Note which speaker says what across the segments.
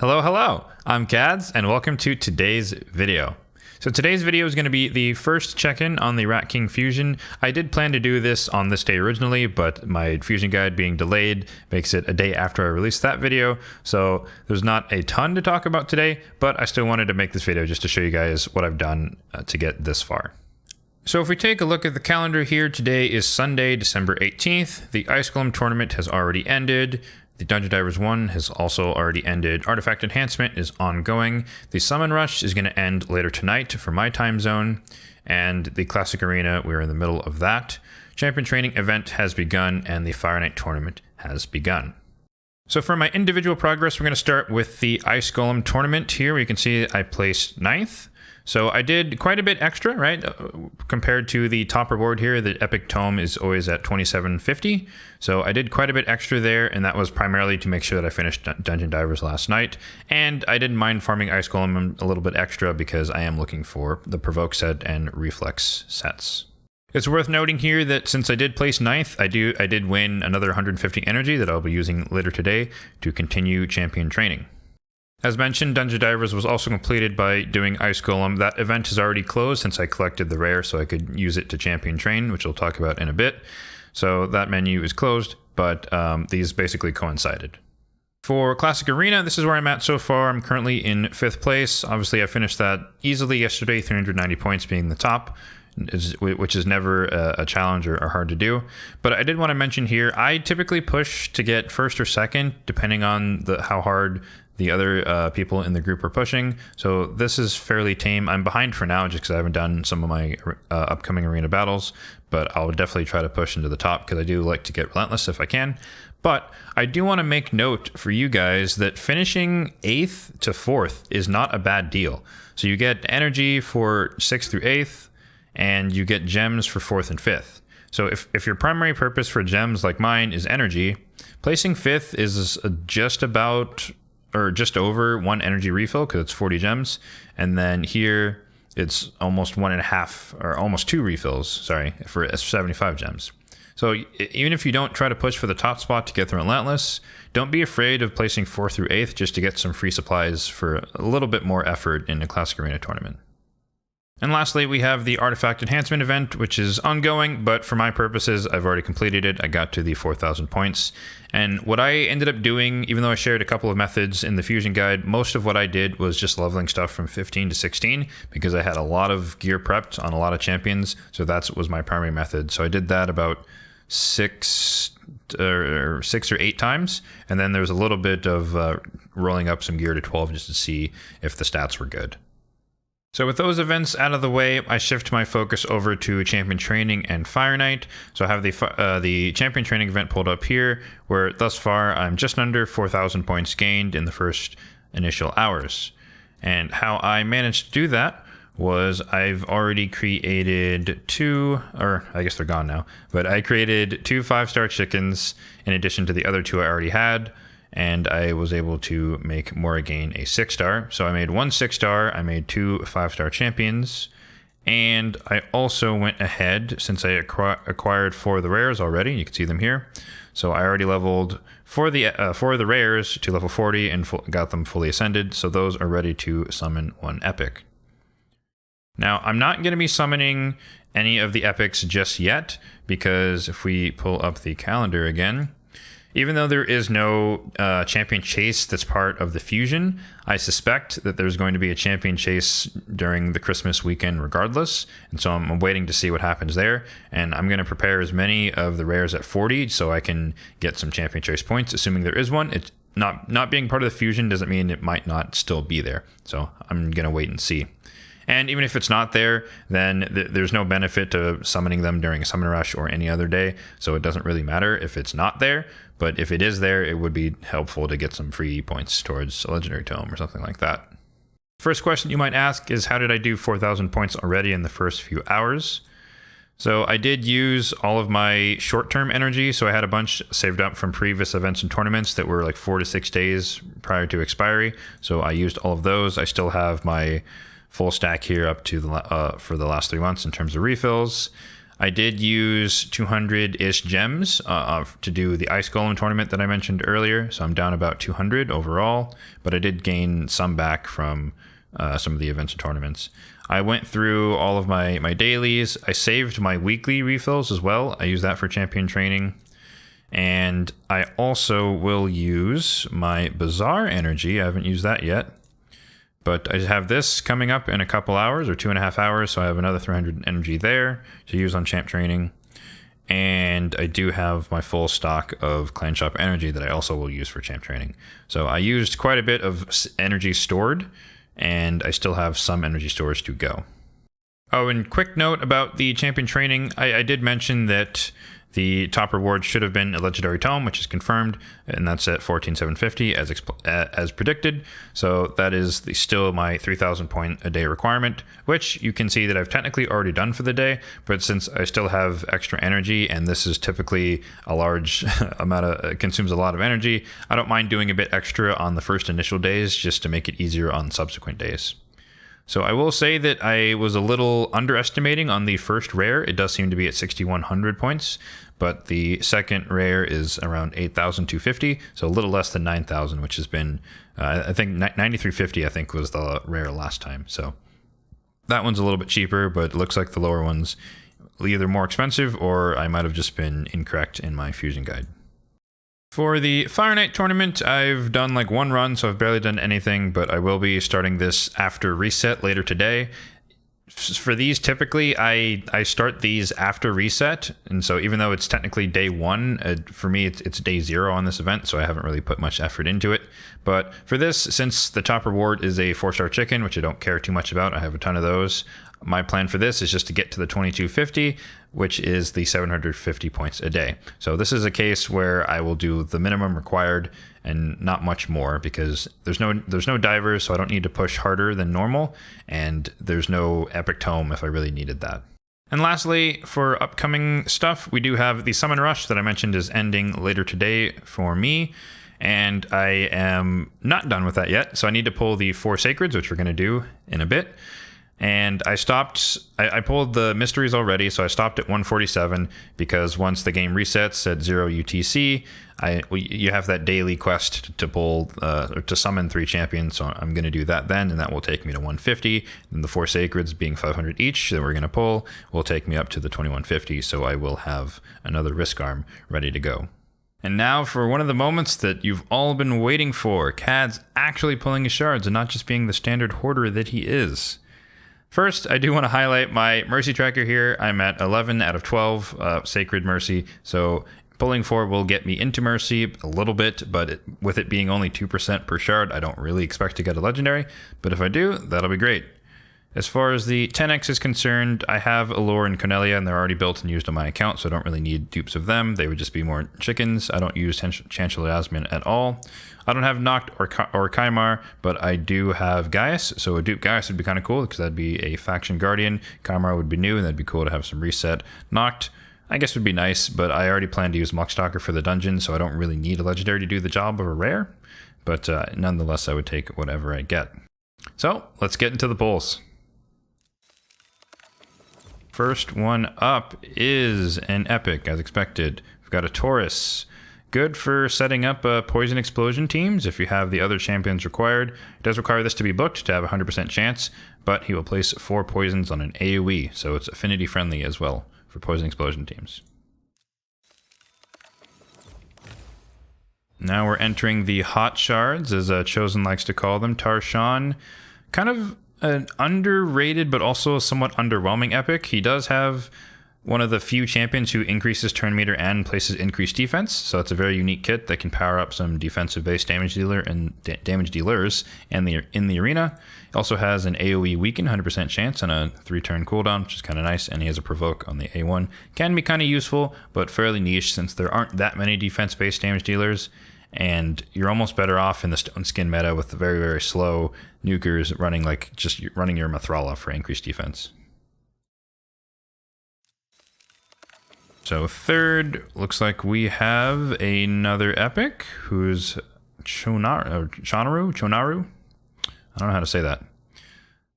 Speaker 1: Hello, I'm Kads, and welcome to today's video. So today's video is going to be the first check-in on the Rat King Fusion. I did plan to do this on this day originally, but my Fusion guide being delayed makes it a day after I released that video, so there's not a ton to talk about today, but I still wanted to make this video just to show you guys what I've done to get this far. So if we take a look at the calendar here, today is Sunday, December 18th. The Ice Golem tournament has already ended. The Dungeon Divers 1 has also already ended. Artifact Enhancement is ongoing. The Summon Rush is going to end later tonight for my time zone. And the Classic Arena, we're in the middle of that. Champion Training event has begun, and the Fire Knight tournament has begun. So for my individual progress, we're going to start with the Ice Golem tournament here, where you can see I placed 9th. So I did quite a bit extra, right? Compared to the top reward here, the Epic Tome is always at 2750. So I did quite a bit extra there, and that was primarily to make sure that I finished Dungeon Divers last night. And I didn't mind farming Ice Golem a little bit extra because I am looking for the Provoke set and Reflex sets. It's worth noting here that since I did place 9th, I did win another 150 energy that I'll be using later today to continue champion training. As mentioned, Dungeon Divers was also completed by doing Ice Golem. That event is already closed since I collected the rare, so I could use it to champion train, which we'll talk about in a bit. So that menu is closed, but these basically coincided. For Classic Arena, this is where I'm at so far. I'm currently in 5th place. Obviously, I finished that easily yesterday, 390 points being the top, which is never a challenge or hard to do. But I did want to mention here, I typically push to get 1st or 2nd, depending on how hard the other people in the group are pushing. So this is fairly tame. I'm behind for now just because I haven't done some of my upcoming arena battles, but I'll definitely try to push into the top because I do like to get relentless if I can. But I do want to make note for you guys that finishing 8th to 4th is not a bad deal. So you get energy for 6th through 8th, and you get gems for 4th and 5th. So if your primary purpose for gems like mine is energy, placing 5th is just about or just over 1 energy refill because it's 40 gems, and then here it's almost 1.5 or almost 2 refills, sorry, for 75 gems. So even if you don't try to push for the top spot to get the relentless, don't be afraid of placing 4th through 8th just to get some free supplies for a little bit more effort in the Classic Arena tournament. And lastly, we have the Artifact Enhancement event, which is ongoing, but for my purposes, I've already completed it. I got to the 4,000 points. And what I ended up doing, even though I shared a couple of methods in the Fusion Guide, most of what I did was just leveling stuff from 15 to 16, because I had a lot of gear prepped on a lot of champions, so that was my primary method. So I did that about 6 or 8 times, and then there was a little bit of rolling up some gear to 12 just to see if the stats were good. So with those events out of the way, I shift my focus over to Champion Training and Fire Knight. So I have the Champion Training event pulled up here, where thus far I'm just under 4,000 points gained in the first initial hours. And how I managed to do that was I've already created 2, or I guess they're gone now, but I created 2 5-star chickens in addition to the other 2 I already had. And I was able to make Morrigan a 6-star. So I made 1 6-star, I made 2 5-star champions, and I also went ahead, since I acquired 4 of the rares already, you can see them here. So I already leveled 4 of the rares to level 40 and got them fully ascended, so those are ready to summon 1 epic. Now, I'm not going to be summoning any of the epics just yet, because if we pull up the calendar again, even though there is no champion chase that's part of the fusion, I suspect that there's going to be a champion chase during the Christmas weekend regardless, and so I'm waiting to see what happens there, and I'm going to prepare as many of the rares at 40 so I can get some champion chase points, assuming there is one. It's not being part of the fusion doesn't mean it might not still be there, so I'm going to wait and see. And even if it's not there, then there's no benefit to summoning them during a summon rush or any other day, so it doesn't really matter if it's not there. But if it is there, it would be helpful to get some free points towards a legendary tome or something like that. First question you might ask is, how did I do 4,000 points already in the first few hours? So I did use all of my short-term energy, so I had a bunch saved up from previous events and tournaments that were like 4 to 6 days prior to expiry, so I used all of those. I still have my full stack here up to for the last 3 months in terms of refills. I did use 200-ish gems to do the Ice Golem tournament that I mentioned earlier, so I'm down about 200 overall, but I did gain some back from some of the events and tournaments. I went through all of my dailies. I saved my weekly refills as well. I use that for champion training. And I also will use my Bazaar energy. I haven't used that yet. But I have this coming up in a couple hours or 2.5 hours, so I have another 300 energy there to use on champ training. And I do have my full stock of clan shop energy that I also will use for champ training. So I used quite a bit of energy stored, and I still have some energy stores to go. Oh, and quick note about the champion training. I did mention that the top reward should have been a legendary tome, which is confirmed, and that's at 14,750 as predicted. So that is still my 3,000 point a day requirement, which you can see that I've technically already done for the day. But since I still have extra energy, and this is typically a large amount of consumes a lot of energy, I don't mind doing a bit extra on the first initial days just to make it easier on subsequent days. So I will say that I was a little underestimating on the first rare. It does seem to be at 6,100 points, but the second rare is around 8,250, so a little less than 9,000, which has been, I think 9,350 I think was the rare last time. So that one's a little bit cheaper, but it looks like the lower one's either more expensive or I might have just been incorrect in my fusion guide. For the Fire Knight tournament, I've done like one run, so I've barely done anything, but I will be starting this after reset later today. For these, typically, I start these after reset, and so even though it's technically day one, for me it's day 0 on this event, so I haven't really put much effort into it. But for this, since the top reward is a 4-star chicken, which I don't care too much about, I have a ton of those, my plan for this is just to get to the 2250, which is the 750 points a day. So this is a case where I will do the minimum required and not much more, because there's no divers, so I don't need to push harder than normal, and there's no epic tome if I really needed that. And lastly, for upcoming stuff, we do have the Summon Rush that I mentioned is ending later today for me, and I am not done with that yet, so I need to pull the 4 Sacreds, which we're going to do in a bit. And I pulled the mysteries already, so I stopped at 147 because once the game resets at 0 UTC, you have that daily quest to pull, or to summon 3 champions, so I'm going to do that then, and that will take me to 150. And the 4 Sacreds being 500 each that we're going to pull will take me up to the 2150, so I will have another Risk Arm ready to go. And now for one of the moments that you've all been waiting for, Kad's actually pulling his shards and not just being the standard hoarder that he is. First, I do want to highlight my Mercy tracker here. I'm at 11 out of 12 Sacred Mercy, so pulling 4 will get me into Mercy a little bit, but with it being only 2% per shard, I don't really expect to get a Legendary, but if I do, that'll be great. As far as the 10x is concerned, I have Allure and Cornelia, and they're already built and used on my account, so I don't really need dupes of them. They would just be more chickens. I don't use Chancellor Asmin at all. I don't have Noct or Kymar, but I do have Gaius, so a dupe Gaius would be kind of cool, because that'd be a faction guardian. Kymar would be new, and that'd be cool to have some reset. Noct, I guess, would be nice, but I already plan to use Muckstalker for the dungeon, so I don't really need a legendary to do the job of a rare, but nonetheless, I would take whatever I get. So, let's get into the pulls. First one up is an epic, as expected. We've got a Taurus. Good for setting up poison explosion teams if you have the other champions required. It does require this to be booked to have a 100% chance, but he will place 4 poisons on an AoE, so it's affinity friendly as well for poison explosion teams. Now we're entering the hot shards, as Chosen likes to call them. Tarshan, kind of an underrated but also somewhat underwhelming epic. He does have one of the few champions who increases turn meter and places increased defense, so it's a very unique kit that can power up some defensive based damage dealer and damage dealers in the arena. It also has an AoE weaken 100% chance and a 3-turn cooldown, which is kind of nice, and he has a provoke on the A1. Can be kind of useful, but fairly niche since there aren't that many defense based damage dealers, and you're almost better off in the Stone Skin meta with the very, very slow nukers running your Mithrala for increased defense. So third, looks like we have another epic who's Chonaru. I don't know how to say that.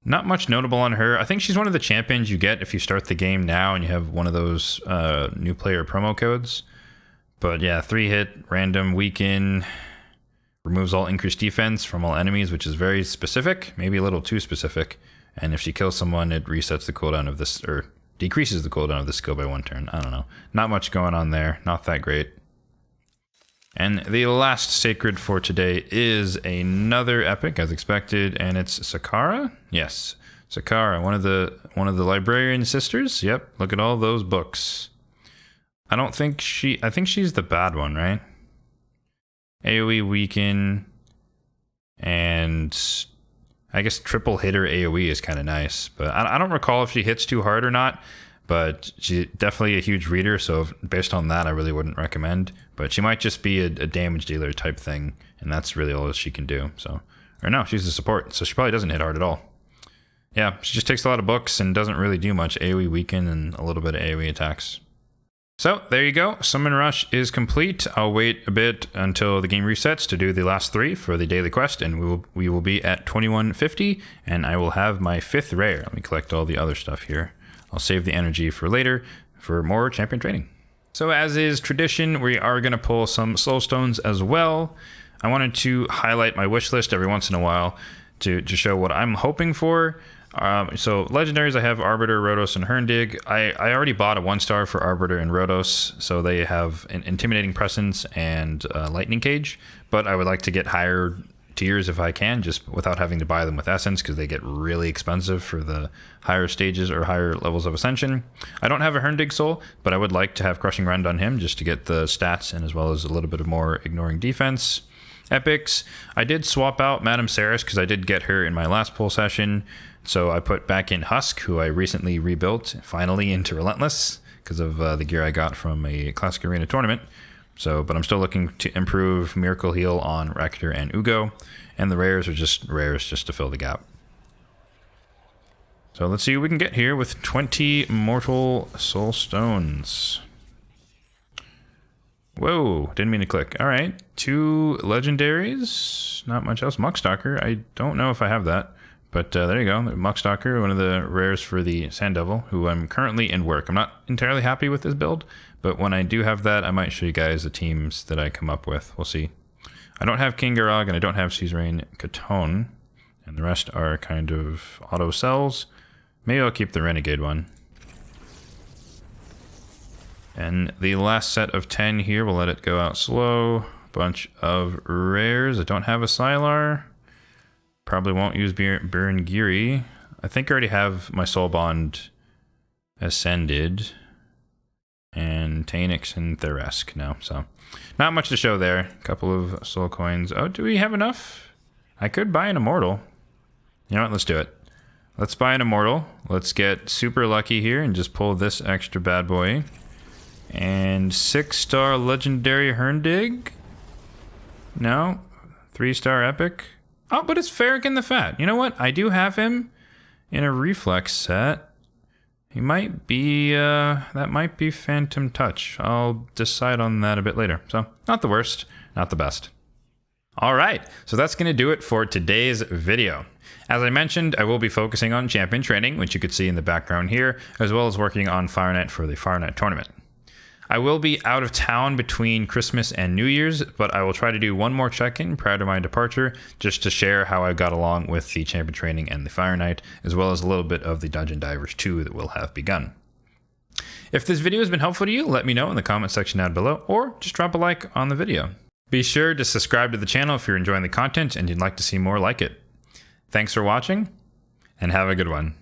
Speaker 1: Not much notable on her. I think she's one of the champions you get if you start the game now and you have one of those new player promo codes. But yeah, 3-hit, random, weaken, removes all increased defense from all enemies, which is very specific, maybe a little too specific. And if she kills someone, it resets the cooldown of this, or decreases the cooldown of this skill by 1 turn. I don't know. Not much going on there. Not that great. And the last sacred for today is another epic, as expected, and it's Sakara. Yes, Sakara, one of the librarian sisters. Yep, look at all those books. I think she's the bad one, right? AoE weaken, and I guess triple hitter AoE is kind of nice, but I don't recall if she hits too hard or not. But she's definitely a huge reader, so based on that, I really wouldn't recommend. But she might just be a damage dealer type thing, and that's really all she can do. So, or no, she's a support, so she probably doesn't hit hard at all. Yeah, she just takes a lot of books and doesn't really do much. AoE weaken and a little bit of AoE attacks. So there you go. Summon Rush is complete. I'll wait a bit until the game resets to do the last 3 for the daily quest, and we will be at 2150, and I will have my 5th rare. Let me collect all the other stuff here. I'll save the energy for later for more champion training. So as is tradition, we are going to pull some Soulstones as well. I wanted to highlight my wish list every once in a while to show what I'm hoping for. So legendaries, I have Arbiter, Rhodos, and Herndig. I already bought a 1-star for Arbiter and Rhodos, so they have an Intimidating Presence and Lightning Cage, but I would like to get higher tiers if I can, just without having to buy them with Essence, because they get really expensive for the higher stages or higher levels of Ascension. I don't have a Herndig Soul, but I would like to have Crushing Rend on him just to get the stats and as well as a little bit of more ignoring defense. Epics, I did swap out Madame Ceres because I did get her in my last pull session, so I put back in Husk, who I recently rebuilt finally into Relentless because of the gear I got from a Classic Arena tournament. So, but I'm still looking to improve Miracle Heal on Rector and Ugo, and the rares are just rares just to fill the gap. So let's see what we can get here with 20 Mortal Soul Stones. Whoa, didn't mean to click. All right, 2 legendaries, not much else. Muckstalker, I don't know if I have that, but there you go. Muckstalker, one of the rares for the Sand Devil, who I'm currently in work. I'm not entirely happy with this build, but when I do have that, I might show you guys the teams that I come up with. We'll see. I don't have King Garag, and I don't have Suzerain Catone, and the rest are kind of auto cells. Maybe I'll keep the Renegade one. And the last set of 10 here, we'll let it go out slow. Bunch of rares. I don't have a Sylar. Probably won't use Birengiri. I think I already have my Soul Bond ascended. And Tanix and Theresk now, so not much to show there. A couple of soul coins. Oh, do we have enough? I could buy an Immortal. You know what? Let's do it. Let's buy an Immortal. Let's get super lucky here and just pull this extra bad boy. And 6-star Legendary Herndig. No. 3-star Epic. Oh, but it's Farrakhan the Fat. You know what? I do have him in a Reflex set. He might be, that might be Phantom Touch. I'll decide on that a bit later. So, not the worst, not the best. All right, so that's going to do it for today's video. As I mentioned, I will be focusing on champion training, which you could see in the background here, as well as working on Fire Knight for the Fire Knight tournament. I will be out of town between Christmas and New Year's, but I will try to do one more check-in prior to my departure, just to share how I got along with the champion training and the Fire Knight, as well as a little bit of the Dungeon Divers 2 that will have begun. If this video has been helpful to you, let me know in the comment section down below, or just drop a like on the video. Be sure to subscribe to the channel if you're enjoying the content and you'd like to see more like it. Thanks for watching, and have a good one.